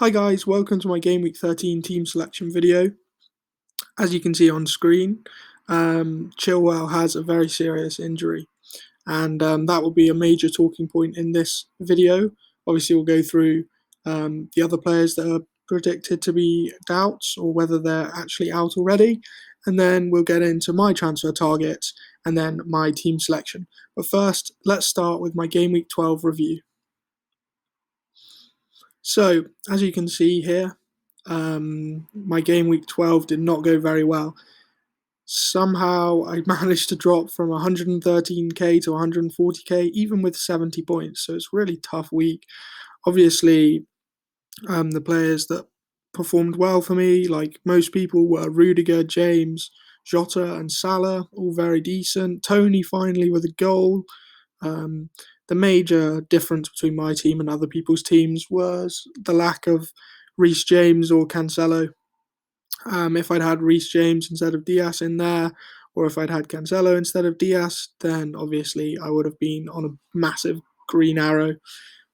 Hi guys, welcome to my Gameweek 13 team selection video. As you can see on screen, Chilwell has a very serious injury, and that will be a major talking point in this video. Obviously, we'll go through the other players that are predicted to be doubts or whether they're actually out already, and then we'll get into my transfer targets and then my team selection. But first, let's start with my Gameweek 12 review. So, as you can see here, my game week 12 did not go very well. Somehow I managed to drop from 113k to 140k, even with 70 points. So it's a really tough week. Obviously, the players that performed well for me, like most people, were Rudiger, James, Jota, and Salah, all very decent. Tony finally with a goal. The major difference between my team and other people's teams was the lack of Reece James or Cancelo. If I'd had Reece James instead of Diaz in there, or if I'd had Cancelo instead of Diaz, then obviously I would have been on a massive green arrow.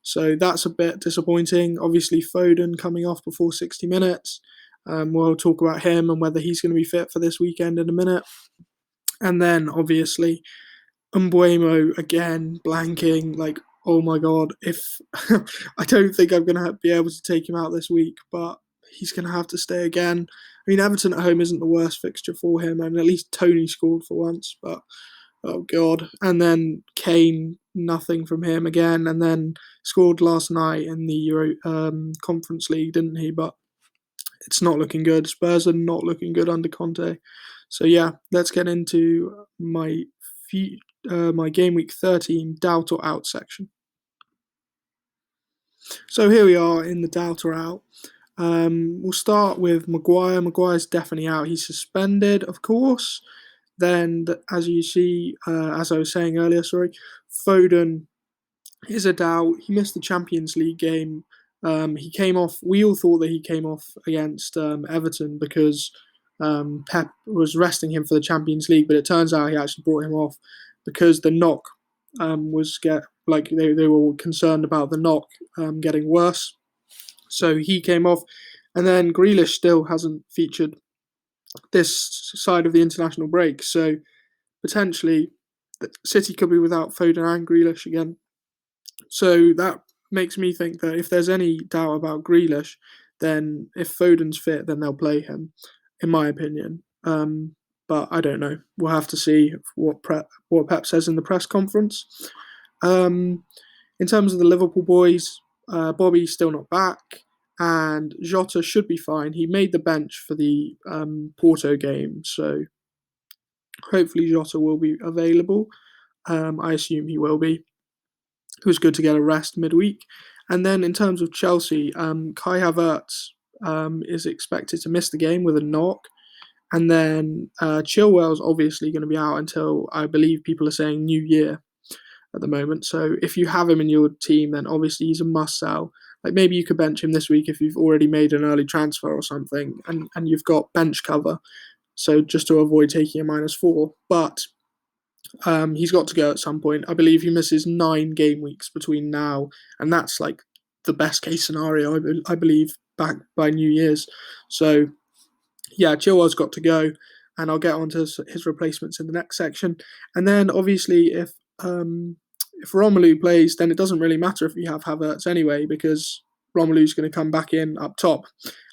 So that's a bit disappointing. Obviously, Foden coming off before 60 minutes. We'll talk about him and whether he's going to be fit for this weekend in a minute. And then obviously Umbuemo again blanking. Like, oh my god, if I don't think I'm gonna be able to take him out this week, but he's gonna have to stay again. I mean, Everton at home isn't the worst fixture for him, and at least Tony scored for once. But oh god, and then Kane, nothing from him again, and then scored last night in the Euro Conference League, didn't he? But it's not looking good. Spurs are not looking good under Conte. So yeah, let's get into my my game week 13 doubt or out section. So here we are in the doubt or out. We'll start with Maguire. Maguire's definitely out. He's suspended, of course. Then, as you see, as I was saying earlier, Foden is a doubt. He missed the Champions League game. He came off. We all thought that he came off against Everton because Pep was resting him for the Champions League, but it turns out he actually brought him off because the knock they were concerned about the knock getting worse. So he came off, and then Grealish still hasn't featured this side of the international break. So potentially, City could be without Foden and Grealish again. So that makes me think that if there's any doubt about Grealish, then if Foden's fit, then they'll play him, in my opinion. But I don't know. We'll have to see what Pep says in the press conference. In terms of the Liverpool boys, Bobby's still not back, and Jota should be fine. He made the bench for the Porto game, so hopefully Jota will be available. I assume he will be. It was good to get a rest midweek. And then in terms of Chelsea, Kai Havertz is expected to miss the game with a knock. And then Chilwell's obviously going to be out until, I believe people are saying, New Year at the moment. So if you have him in your team, then obviously he's a must-sell. Like maybe you could bench him this week if you've already made an early transfer or something, and you've got bench cover. So just to avoid taking a -4. But he's got to go at some point. I believe he misses 9 game weeks between now, and that's like the best case scenario, I believe, back by New Year's. So yeah, Chilwell's got to go, and I'll get onto his replacements in the next section. And then obviously if Romelu plays, then it doesn't really matter if you have Havertz anyway, because Romelu's going to come back in up top,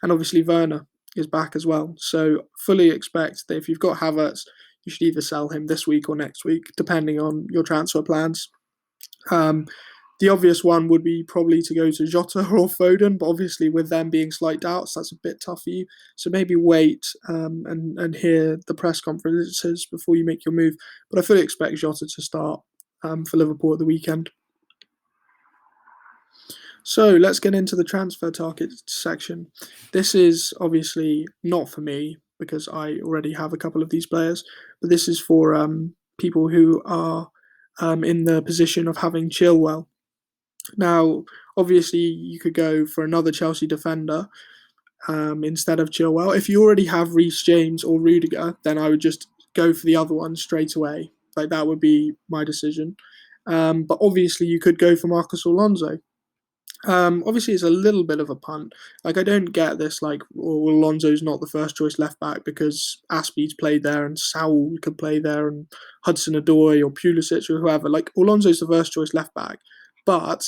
and obviously Werner is back as well. So fully expect that if you've got Havertz, you should either sell him this week or next week, depending on your transfer plans. The obvious one would be probably to go to Jota or Foden, but obviously with them being slight doubts, that's a bit tough for you. So maybe wait and hear the press conferences before you make your move. But I fully expect Jota to start for Liverpool at the weekend. So let's get into the transfer target section. This is obviously not for me because I already have a couple of these players, but this is for people who are in the position of having Chilwell. Now, obviously, you could go for another Chelsea defender instead of Chilwell. If you already have Reece James or Rudiger, then I would just go for the other one straight away. Like that would be my decision. But obviously, you could go for Marcus Alonso. Obviously, it's a little bit of a punt. Like, I don't get this, like, Alonso's not the first choice left back because Aspie's played there and Saul could play there and Hudson-Odoi or Pulisic or whoever. Like, Alonso's the first choice left back. But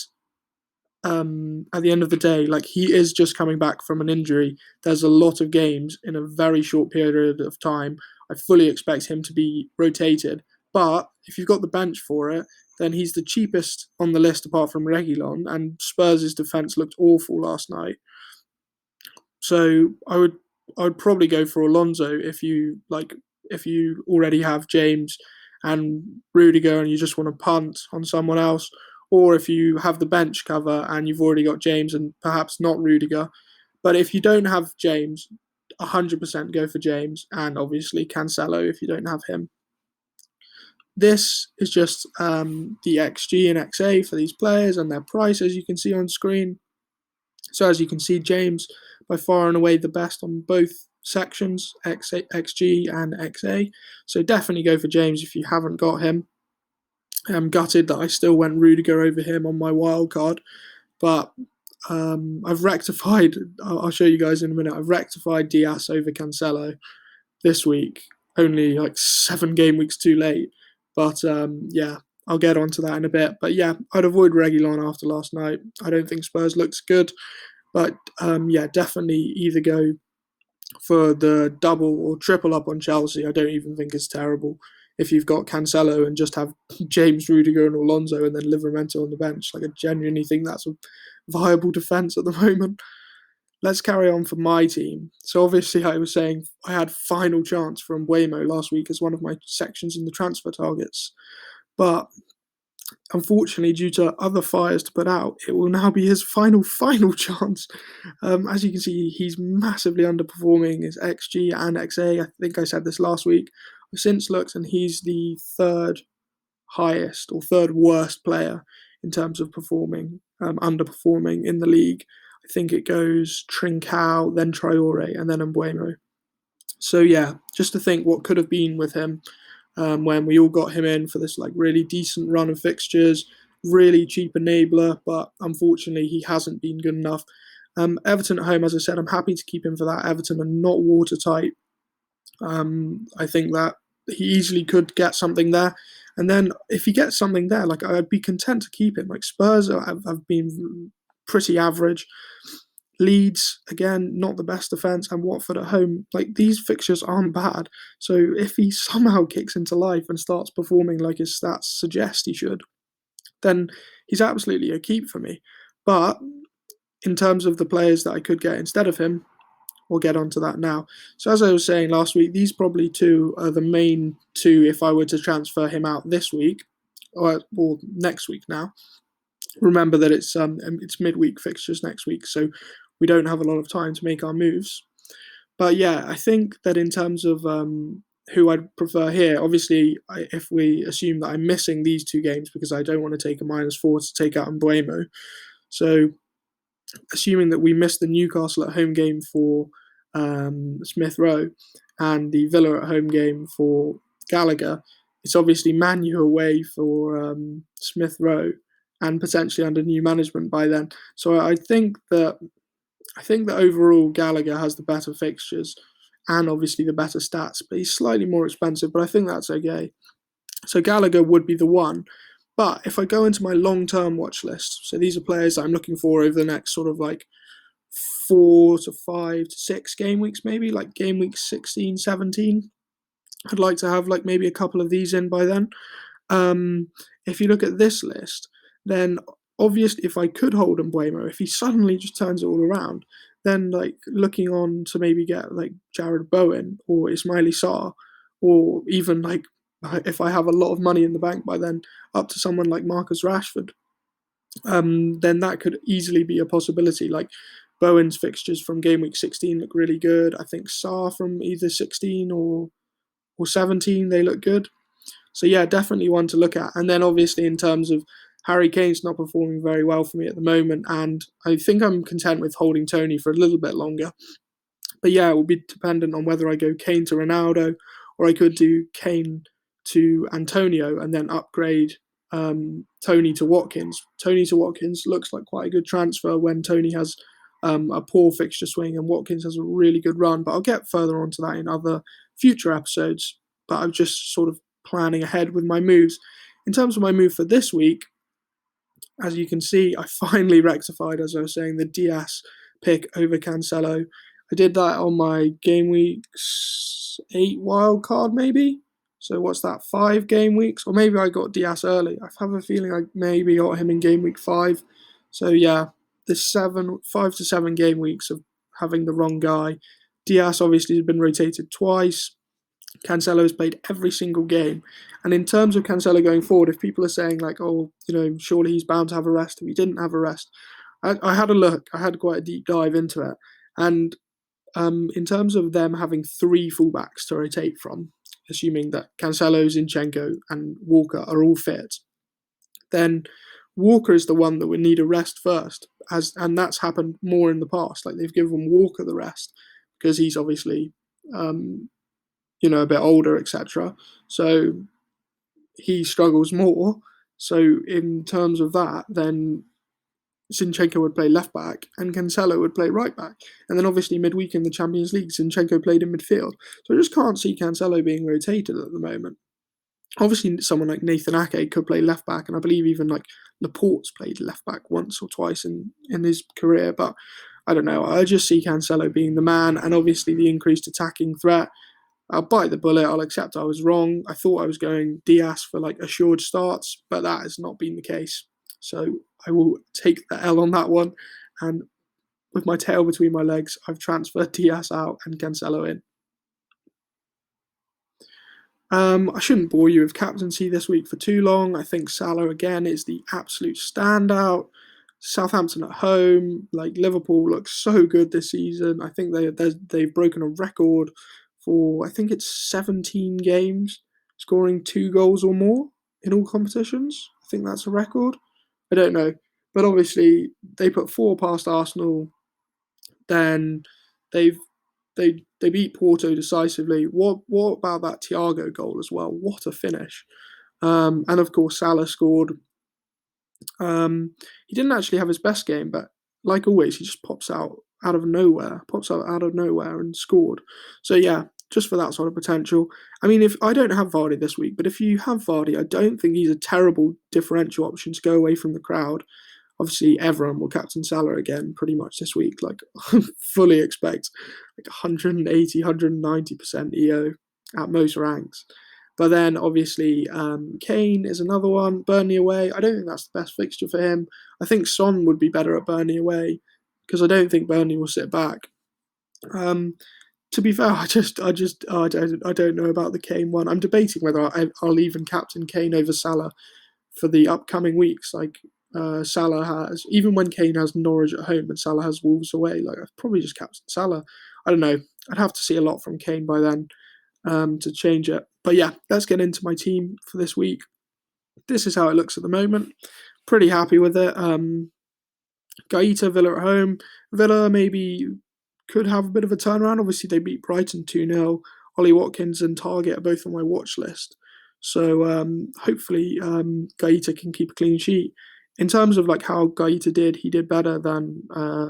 at the end of the day, like, he is just coming back from an injury. There's a lot of games in a very short period of time. I fully expect him to be rotated. But if you've got the bench for it, then he's the cheapest on the list apart from Reguilon, and Spurs' defence looked awful last night. So I would probably go for Alonso if you already have James and Rudiger and you just want to punt on someone else, or if you have the bench cover and you've already got James and perhaps not Rudiger. But if you don't have James, 100% go for James, and obviously Cancelo if you don't have him. This is just the XG and XA for these players and their price, as you can see on screen. So as you can see, James by far and away the best on both sections, XG and XA. So definitely go for James if you haven't got him. I'm gutted that I still went Rudiger over him on my wild card, but I've rectified. I'll show you guys in a minute. I've rectified Diaz over Cancelo this week, only like 7 game weeks too late. But yeah, I'll get onto that in a bit. But yeah, I'd avoid Reguilon after last night. I don't think Spurs looks good. But yeah, definitely either go for the double or triple up on Chelsea. I don't even think it's terrible if you've got Cancelo and just have James, Rudiger and Alonso and then Livramento on the bench. Like, I genuinely think that's a viable defence at the moment. Let's carry on for my team. So obviously I was saying I had final chance for Mbeumo last week as one of my sections in the transfer targets. But unfortunately, due to other fires to put out, it will now be his final chance. As you can see, he's massively underperforming his XG and XA. I think I said this last week. I've since looked, and he's the third highest or third worst player in terms of performing, underperforming in the league. I think it goes Trincao, then Traore, and then Mbeumo. So yeah, just to think what could have been with him when we all got him in for this like really decent run of fixtures, really cheap enabler, but unfortunately he hasn't been good enough. Everton at home, as I said, I'm happy to keep him for that. Everton are not watertight. I think that he easily could get something there. And then if he gets something there, like, I'd be content to keep him. Like, Spurs have been pretty average. Leeds, again, not the best defence, and Watford at home. Like, these fixtures aren't bad. So if he somehow kicks into life and starts performing like his stats suggest he should, then he's absolutely a keep for me. But in terms of the players that I could get instead of him, we'll get onto that now. So as I was saying last week, these probably two are the main two if I were to transfer him out this week or next week now. Remember that it's midweek fixtures next week, so we don't have a lot of time to make our moves. But yeah, I think that in terms of who I'd prefer here, obviously, if we assume that I'm missing these 2 games because I don't want to take a -4 to take out Mbeumo, so assuming that we miss the Newcastle at home game for Smith Rowe and the Villa at home game for Gallagher, it's obviously Man U away for Smith Rowe and potentially under new management by then. So I think that overall Gallagher has the better fixtures and obviously the better stats, but he's slightly more expensive, but I think that's okay. So Gallagher would be the one. But if I go into my long-term watch list, so these are players that I'm looking for over the next sort of like 4 to 5 to 6 game weeks, maybe like game week 16, 17. I'd like to have like maybe a couple of these in by then. If you look at this list, then obviously if I could hold Mbeumo, if he suddenly just turns it all around, then like looking on to maybe get like Jared Bowen or Ismaili Sarr, or even like if I have a lot of money in the bank by then, up to someone like Marcus Rashford, then that could easily be a possibility. Like, Bowen's fixtures from game week 16 look really good. I think Sarr from either 16 or 17, they look good. So yeah, definitely one to look at. And then obviously in terms of Harry Kane's not performing very well for me at the moment, and I think I'm content with holding Tony for a little bit longer. But yeah, it will be dependent on whether I go Kane to Ronaldo, or I could do Kane to Antonio and then upgrade Tony to Watkins. Tony to Watkins looks like quite a good transfer when Tony has a poor fixture swing and Watkins has a really good run. But I'll get further onto that in other future episodes. But I'm just sort of planning ahead with my moves. In terms of my move for this week, as you can see, I finally rectified, as I was saying, the Diaz pick over Cancelo. I did that on my Gameweek 8 wild card, maybe. So what's that, 5 game weeks? Or maybe I got Diaz early. I have a feeling I maybe got him in game week 5. So yeah, the 5 to 7 game weeks of having the wrong guy. Diaz obviously has been rotated twice. Cancelo has played every single game. And in terms of Cancelo going forward, if people are saying like, oh, surely he's bound to have a rest if he didn't have a rest, I had a look. I had quite a deep dive into it. And in terms of them having 3 fullbacks to rotate from, assuming that Cancelo, Zinchenko, and Walker are all fit, then Walker is the one that would need a rest first, and that's happened more in the past. Like they've given Walker the rest because he's obviously, a bit older, etc. So he struggles more. So in terms of that, then Zinchenko would play left back and Cancelo would play right back. And then obviously midweek in the Champions League, Zinchenko played in midfield. So I just can't see Cancelo being rotated at the moment. Obviously, someone like Nathan Ake could play left back, and I believe even like Laporte's played left back once or twice in his career. But I don't know. I just see Cancelo being the man, and obviously the increased attacking threat. I'll bite the bullet. I'll accept I was wrong. I thought I was going Diaz for like assured starts, but that has not been the case. So I will take the L on that one. And with my tail between my legs, I've transferred Diaz out and Cancelo in. I shouldn't bore you with captaincy this week for too long. I think Salah again is the absolute standout. Southampton at home, like Liverpool looks so good this season. I think they've broken a record for, I think it's 17 games, scoring 2 goals or more in all competitions. I think that's a record. I don't know, but obviously they put 4 past Arsenal. Then they beat Porto decisively. What about that Thiago goal as well? What a finish! And of course Salah scored. He didn't actually have his best game, but like always, he just pops out of nowhere and scored. So yeah, just for that sort of potential. I mean, if I don't have Vardy this week, but if you have Vardy, I don't think he's a terrible differential option to go away from the crowd. Obviously, everyone will captain Salah again pretty much this week. Like, fully expect like 180, 190% EO at most ranks. But then, obviously, Kane is another one. Burnley away. I don't think that's the best fixture for him. I think Son would be better at Burnley away because I don't think Burnley will sit back. To be fair, I don't know about the Kane one. I'm debating whether I'll even captain Kane over Salah for the upcoming weeks. Like, Salah has, even when Kane has Norwich at home and Salah has Wolves away, like I've probably just captain Salah. I don't know. I'd have to see a lot from Kane by then to change it. But yeah, let's get into my team for this week. This is how it looks at the moment. Pretty happy with it. Gaeta, Villa at home. Villa maybe could have a bit of a turnaround. Obviously, they beat Brighton 2-0. Ollie Watkins and Target are both on my watch list. So hopefully Gaeta can keep a clean sheet. In terms of like how Gaeta did, he did better than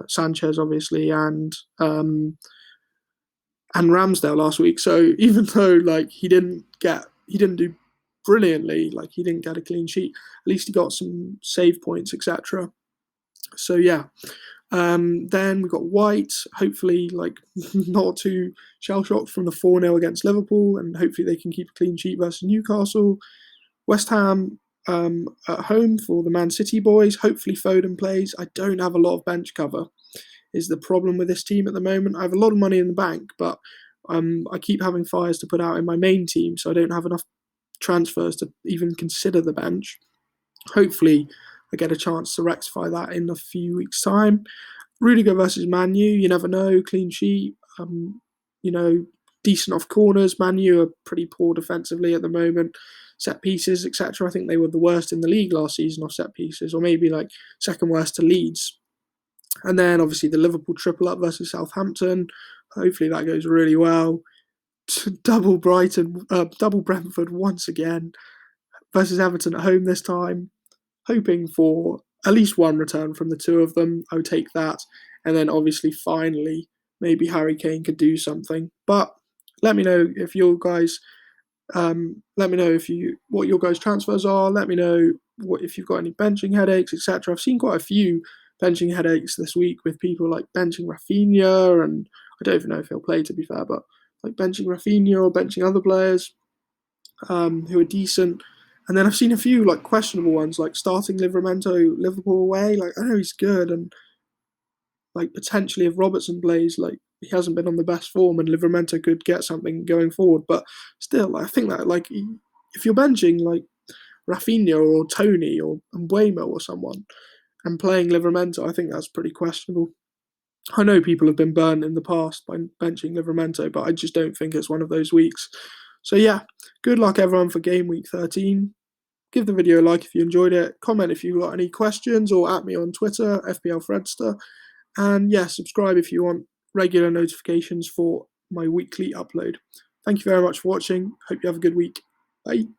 Sanchez, obviously, and Ramsdale last week. So even though like he didn't do brilliantly, like he didn't get a clean sheet, at least he got some save points, etc. So yeah. Then we got White, hopefully like not too shell shocked from the 4-0 against Liverpool, and hopefully they can keep a clean sheet versus Newcastle. West Ham at home for the Man City boys. Hopefully Foden plays. I don't have a lot of bench cover, is the problem with this team at the moment. I have a lot of money in the bank, but I keep having fires to put out in my main team, so I don't have enough transfers to even consider the bench. Hopefully I get a chance to rectify that in a few weeks' time. Rudiger versus Man U, you never know. Clean sheet, decent off corners. Man U are pretty poor defensively at the moment. Set pieces, etc. I think they were the worst in the league last season off set pieces, or maybe like second worst to Leeds. And then obviously the Liverpool triple up versus Southampton. Hopefully that goes really well. Double Brentford once again. versus Everton at home this time. Hoping for at least one return from the two of them. I would take that. And then obviously, finally, maybe Harry Kane could do something. But let me know if you guys, let me know what your guys' transfers are. Let me know if you've got any benching headaches, etc. I've seen quite a few benching headaches this week with people like benching Rafinha, and I don't even know if he'll play, to be fair, but like benching Rafinha or benching other players who are decent. And then I've seen a few like questionable ones, like starting Livramento Liverpool away. Like I know he's good, and like potentially if Robertson plays, like he hasn't been on the best form, and Livramento could get something going forward. But still, I think that like if you're benching like Rafinha or Tony or Mbuemo or someone and playing Livramento, I think that's pretty questionable. I know people have been burned in the past by benching Livramento, but I just don't think it's one of those weeks. So yeah, good luck everyone for game week 13. Give the video a like if you enjoyed it. Comment if you've got any questions, or at me on Twitter, FPL Fredster. And yeah, subscribe if you want regular notifications for my weekly upload. Thank you very much for watching. Hope you have a good week. Bye.